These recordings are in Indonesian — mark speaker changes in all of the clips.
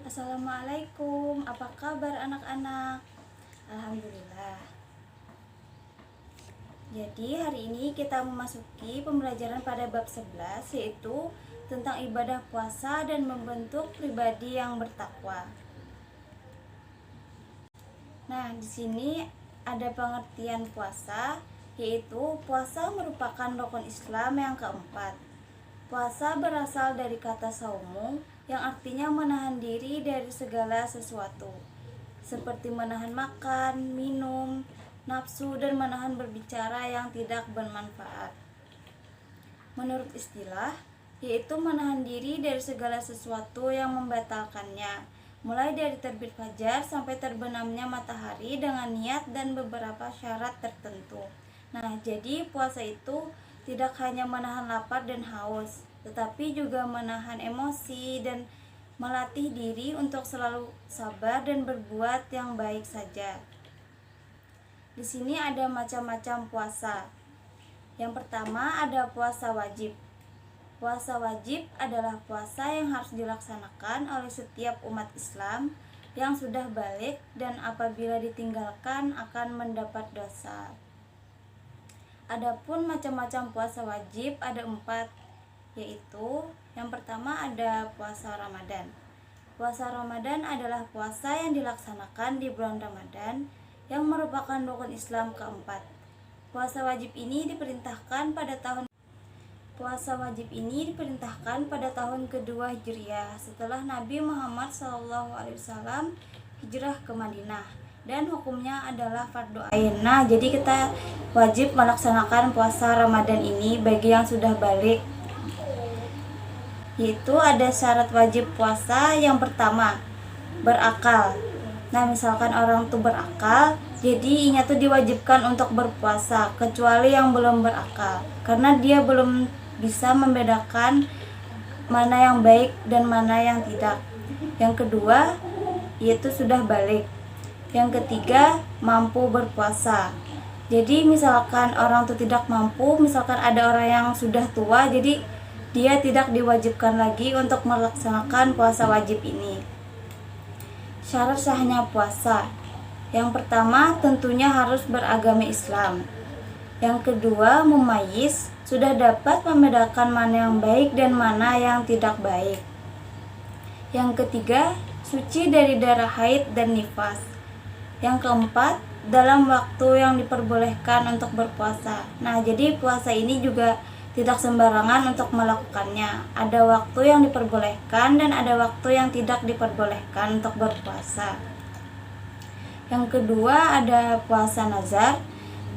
Speaker 1: Assalamualaikum, apa kabar anak-anak? Alhamdulillah. Jadi hari ini kita memasuki pembelajaran pada bab 11, yaitu tentang ibadah puasa dan membentuk pribadi yang bertakwa. Nah, di sini ada pengertian puasa, yaitu puasa merupakan rukun Islam yang keempat. Puasa berasal dari kata saumu, yang artinya menahan diri dari segala sesuatu, seperti menahan makan, minum, nafsu, dan menahan berbicara yang tidak bermanfaat. Menurut istilah, yaitu menahan diri dari segala sesuatu yang membatalkannya, mulai dari terbit fajar sampai terbenamnya matahari dengan niat dan beberapa syarat tertentu. Nah, jadi puasa itu tidak hanya menahan lapar dan haus, tetapi juga menahan emosi dan melatih diri untuk selalu sabar dan berbuat yang baik saja. Di sini ada macam-macam puasa. Yang pertama ada puasa wajib. Puasa wajib adalah puasa yang harus dilaksanakan oleh setiap umat Islam yang sudah balik dan apabila ditinggalkan akan mendapat dosa. Adapun macam-macam puasa wajib ada 4, yaitu yang pertama ada puasa Ramadan. Puasa Ramadan adalah puasa yang dilaksanakan di bulan Ramadan yang merupakan rukun Islam keempat. Puasa wajib ini diperintahkan pada tahun kedua Hijriah setelah Nabi Muhammad SAW hijrah ke Madinah. Dan hukumnya adalah fardu ain. Nah, jadi kita wajib melaksanakan puasa Ramadan ini bagi yang sudah balik. Yaitu ada syarat wajib puasa. Yang pertama, berakal. Nah, misalkan orang tuh berakal, jadi inya tuh diwajibkan untuk berpuasa, kecuali yang belum berakal, karena dia belum bisa membedakan mana yang baik dan mana yang tidak. Yang kedua, yaitu sudah balik. Yang ketiga, mampu berpuasa. Jadi misalkan orang itu tidak mampu, misalkan ada orang yang sudah tua, jadi dia tidak diwajibkan lagi untuk melaksanakan puasa wajib ini. Syarat sahnya puasa. Yang pertama, tentunya harus beragama Islam. Yang kedua, mumayyiz, sudah dapat membedakan mana yang baik dan mana yang tidak baik. Yang ketiga, suci dari darah haid dan nifas. Yang keempat, dalam waktu yang diperbolehkan untuk berpuasa. Nah, jadi puasa ini juga tidak sembarangan untuk melakukannya. Ada waktu yang diperbolehkan dan ada waktu yang tidak diperbolehkan untuk berpuasa. Yang kedua ada puasa nazar.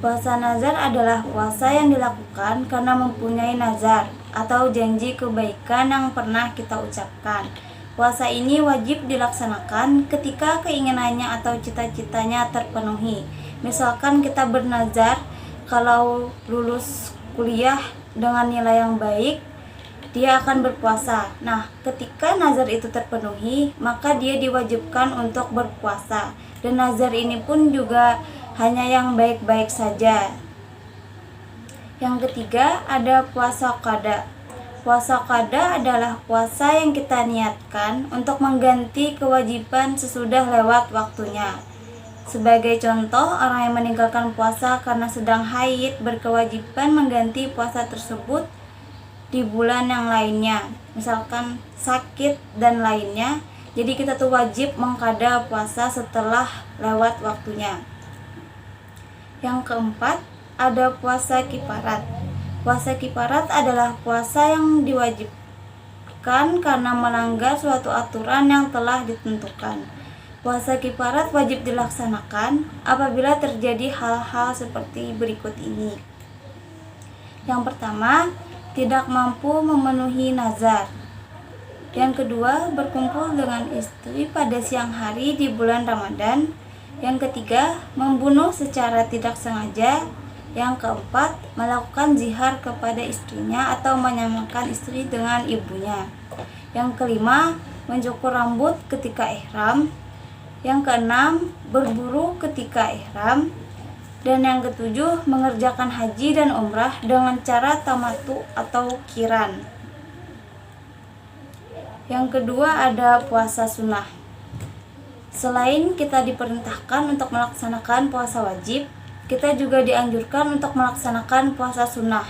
Speaker 1: Puasa nazar adalah puasa yang dilakukan karena mempunyai nazar atau janji kebaikan yang pernah kita ucapkan. Puasa ini wajib dilaksanakan ketika keinginannya atau cita-citanya terpenuhi. Misalkan kita bernazar kalau lulus kuliah dengan nilai yang baik, dia akan berpuasa. Nah, ketika nazar itu terpenuhi, maka dia diwajibkan untuk berpuasa. Dan nazar ini pun juga hanya yang baik-baik saja. Yang ketiga ada puasa qada. Puasa qada adalah puasa yang kita niatkan untuk mengganti kewajiban sesudah lewat waktunya. Sebagai contoh, orang yang meninggalkan puasa karena sedang haid berkewajiban mengganti puasa tersebut di bulan yang lainnya, misalkan sakit dan lainnya. Jadi kita tuh wajib mengqada puasa setelah lewat waktunya. Yang keempat, ada puasa kifarat. Puasa kifarat adalah puasa yang diwajibkan karena melanggar suatu aturan yang telah ditentukan. Puasa kifarat wajib dilaksanakan apabila terjadi hal-hal seperti berikut ini. Yang pertama, tidak mampu memenuhi nazar. Yang kedua, berkumpul dengan istri pada siang hari di bulan Ramadan. Yang ketiga, membunuh secara tidak sengaja. Yang keempat, melakukan zihar kepada istrinya atau menyamakan istri dengan ibunya. Yang kelima, mencukur rambut ketika ihram. Yang keenam, berburu ketika ihram. Dan yang ketujuh, mengerjakan haji dan umrah dengan cara tamattu atau qiran. Yang kedua ada puasa sunnah. Selain kita diperintahkan untuk melaksanakan puasa wajib, kita juga dianjurkan untuk melaksanakan puasa sunnah.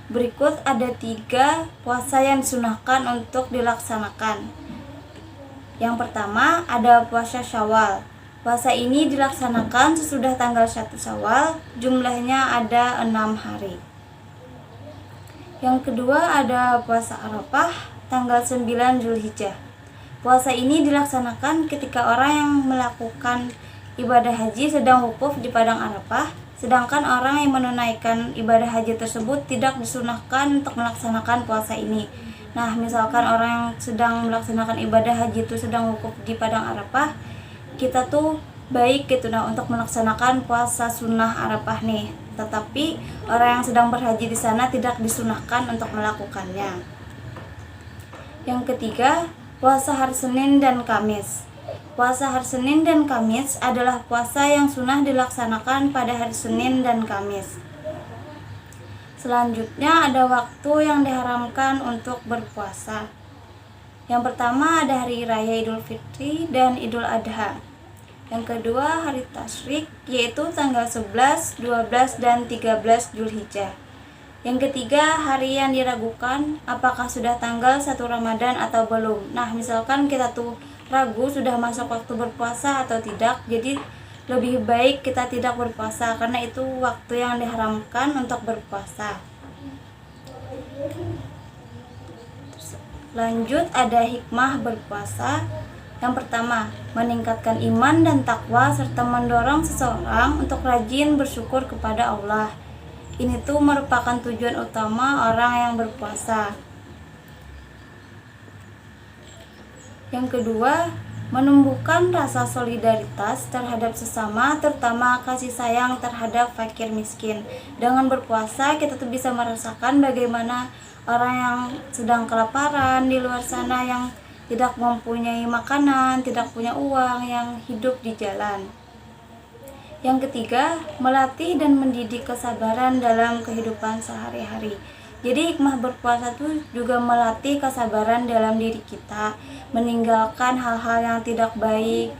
Speaker 1: Berikut ada 3 puasa yang disunahkan untuk dilaksanakan. Yang pertama ada puasa Syawal. Puasa ini dilaksanakan sesudah tanggal 1 Syawal, jumlahnya ada 6 hari. Yang kedua ada puasa Arafah tanggal 9 Zulhijjah. Puasa ini dilaksanakan ketika orang yang melakukan ibadah haji sedang wukuf di padang Arafah, sedangkan orang yang menunaikan ibadah haji tersebut tidak disunahkan untuk melaksanakan puasa ini. Nah, misalkan orang yang sedang melaksanakan ibadah haji itu sedang wukuf di padang Arafah, kita tuh baik gitu nah untuk melaksanakan puasa sunnah Arafah nih. Tetapi orang yang sedang berhaji di sana tidak disunahkan untuk melakukannya. Yang ketiga, puasa hari Senin dan Kamis. Puasa hari Senin dan Kamis adalah puasa yang sunnah dilaksanakan pada hari Senin dan Kamis. Selanjutnya ada waktu yang diharamkan untuk berpuasa. Yang pertama ada hari raya Idul Fitri dan Idul Adha. Yang kedua hari tasyrik, yaitu tanggal 11, 12, dan 13 Zulhijjah. Yang ketiga, hari yang diragukan apakah sudah tanggal 1 Ramadan atau belum. Nah, misalkan kita tuh ragu sudah masuk waktu berpuasa atau tidak, jadi lebih baik kita tidak berpuasa karena itu waktu yang diharamkan untuk berpuasa. Lanjut ada hikmah berpuasa. Yang pertama, meningkatkan iman dan takwa serta mendorong seseorang untuk rajin bersyukur kepada Allah. Ini tuh merupakan tujuan utama orang yang berpuasa. Yang kedua, menumbuhkan rasa solidaritas terhadap sesama, terutama kasih sayang terhadap fakir miskin. Dengan berpuasa, kita tuh bisa merasakan bagaimana orang yang sedang kelaparan di luar sana, yang tidak mempunyai makanan, tidak punya uang, yang hidup di jalan. Yang ketiga, melatih dan mendidik kesabaran dalam kehidupan sehari-hari. Jadi hikmah berpuasa itu juga melatih kesabaran dalam diri kita, meninggalkan hal-hal yang tidak baik.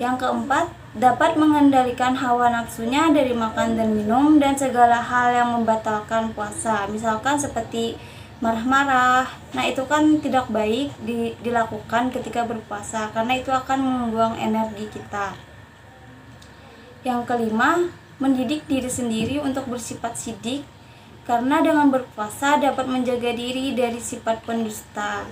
Speaker 1: Yang keempat, dapat mengendalikan hawa nafsunya dari makan dan minum dan segala hal yang membatalkan puasa. Misalkan seperti marah-marah. Nah, itu kan tidak baik dilakukan ketika berpuasa karena itu akan membuang energi kita. Yang kelima, mendidik diri sendiri untuk bersifat sidik, karena dengan berpuasa dapat menjaga diri dari sifat pendusta.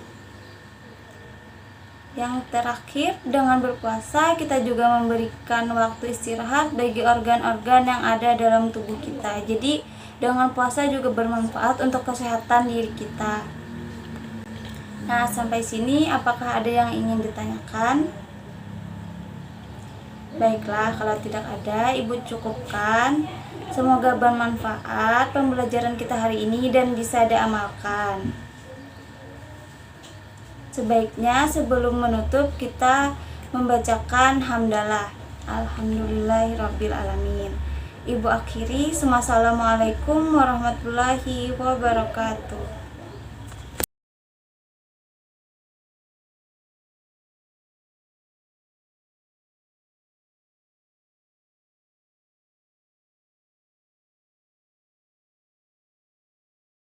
Speaker 1: Yang terakhir, dengan berpuasa kita juga memberikan waktu istirahat bagi organ-organ yang ada dalam tubuh kita. Jadi, dengan puasa juga bermanfaat untuk kesehatan diri kita. Nah, sampai sini apakah ada yang ingin ditanyakan? Baiklah, kalau tidak ada, Ibu cukupkan. Semoga bermanfaat pembelajaran kita hari ini dan bisa diamalkan. Sebaiknya sebelum menutup kita membacakan hamdalah. Alhamdulillahirrabbilalamin. Ibu akhiri, Assalamualaikum warahmatullahi wabarakatuh.